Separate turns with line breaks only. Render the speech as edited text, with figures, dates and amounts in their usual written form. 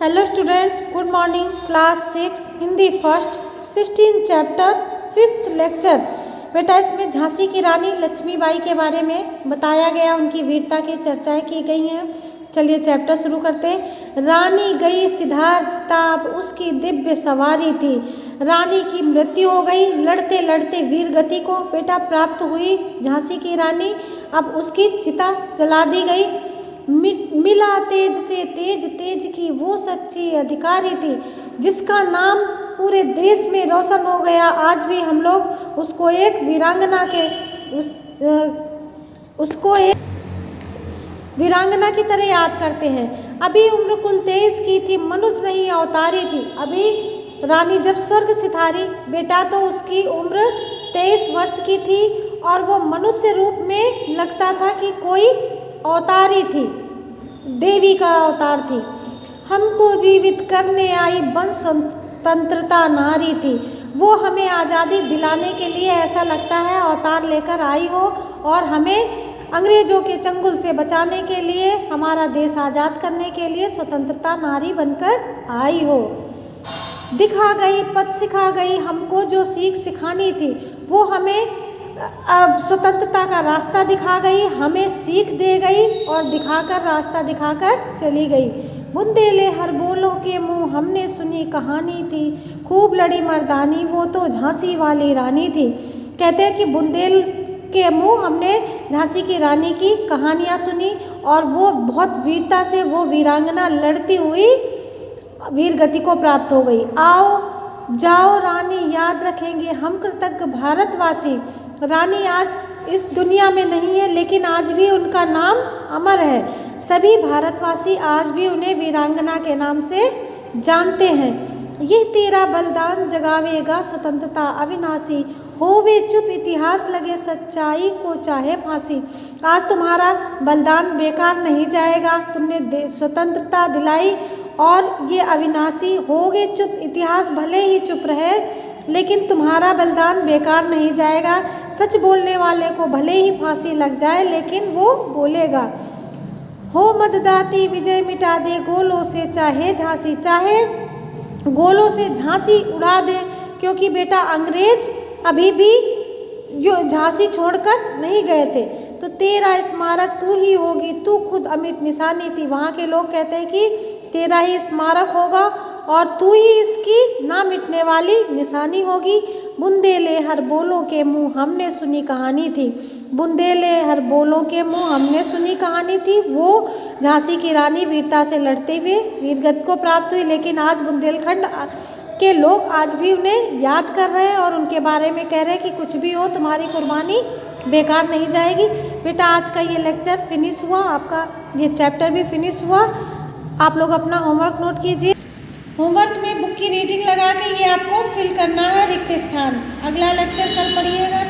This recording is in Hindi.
Hello student, good morning. Class 6 Hindi first 16 chapter 5th lecture. बेटा इसमें झांसी की रानी लक्ष्मीबाई के बारे में बताया गया, उनकी वीरता की चर्चाएं की गई हैं। चलिए चैप्टर शुरू करते हैं। रानी गई सिद्धार्थताप उसकी दिव्य सवारी थी। रानी की मृत्यु हो गई, लड़ते लड़ते वीर गति को बेटा प्राप्त हुई झांसी की रानी। अब उसकी चिता जला दी गई। मिला तेज से तेज, तेज की वो सच्ची अधिकारी थी जिसका नाम पूरे देश में रोशन हो गया। आज भी हम लोग उसको एक वीरांगना के उसको एक वीरांगना की तरह याद करते हैं। अभी उम्र कुल 23 की थी, मनुष्य नहीं अवतारी थी। अभी रानी जब स्वर्ग सिधारी बेटा तो उसकी उम्र 23 वर्ष की थी और वो मनुष्य रूप में लगता था कि कोई अवतारी थी, देवी का अवतार थी। हमको जीवित करने आई वंश स्वतंत्रता नारी थी। वो हमें आज़ादी दिलाने के लिए ऐसा लगता है अवतार लेकर आई हो और हमें अंग्रेजों के चंगुल से बचाने के लिए, हमारा देश आज़ाद करने के लिए स्वतंत्रता नारी बनकर आई हो। दिखा गई, पथ सिखा गई, हमको जो सीख सिखानी थी वो हमें अब स्वतंत्रता का रास्ता दिखा गई, हमें सीख दे गई और दिखाकर रास्ता दिखाकर चली गई। बुंदेले हर बोलों के मुँह हमने सुनी कहानी थी, खूब लड़ी मर्दानी वो तो झांसी वाली रानी थी। कहते हैं कि बुंदेल के मुँह हमने झांसी की रानी की कहानियाँ सुनी और वो बहुत वीरता से वो वीरांगना लड़ती हुई वीर गति को प्राप्त हो गई। आओ जाओ रानी याद रखेंगे हम कृतज्ञ भारतवासी। रानी आज इस दुनिया में नहीं है लेकिन आज भी उनका नाम अमर है। सभी भारतवासी आज भी उन्हें वीरांगना के नाम से जानते हैं। ये तेरा बलिदान जगावेगा स्वतंत्रता अविनाशी, होवे चुप इतिहास लगे सच्चाई को चाहे फांसी। आज तुम्हारा बलिदान बेकार नहीं जाएगा, तुमने स्वतंत्रता दिलाई और ये अविनाशी होगे चुप, इतिहास भले ही चुप रहे लेकिन तुम्हारा बलिदान बेकार नहीं जाएगा। सच बोलने वाले को भले ही फांसी लग जाए लेकिन वो बोलेगा। हो मददाती विजय मिटा दे गोलों से चाहे झांसी, चाहे गोलों से झांसी उड़ा दे, क्योंकि बेटा अंग्रेज अभी भी जो झांसी छोड़कर नहीं गए थे। तो तेरा स्मारक तू ही होगी, तू खुद अमिट निशानी थी। वहाँ के लोग कहते हैं कि तेरा ही स्मारक होगा और तू ही इसकी ना मिटने वाली निशानी होगी। बुंदेले हर बोलों के मुँह हमने सुनी कहानी थी, बुंदेले हर बोलों के मुँह हमने सुनी कहानी थी। वो झांसी की रानी वीरता से लड़ते हुए वीरगति को प्राप्त हुई, लेकिन आज बुंदेलखंड के लोग आज भी उन्हें याद कर रहे हैं और उनके बारे में कह रहे हैं कि कुछ भी हो तुम्हारी कुर्बानी बेकार नहीं जाएगी। बेटा आज का ये लेक्चर फिनिश हुआ, आपका ये चैप्टर भी फिनिश हुआ। आप लोग अपना होमवर्क नोट कीजिए। होमवर्क में बुक की रीडिंग लगा के ये आपको फिल करना है रिक्त स्थान। अगला लेक्चर कल पढ़िएगा।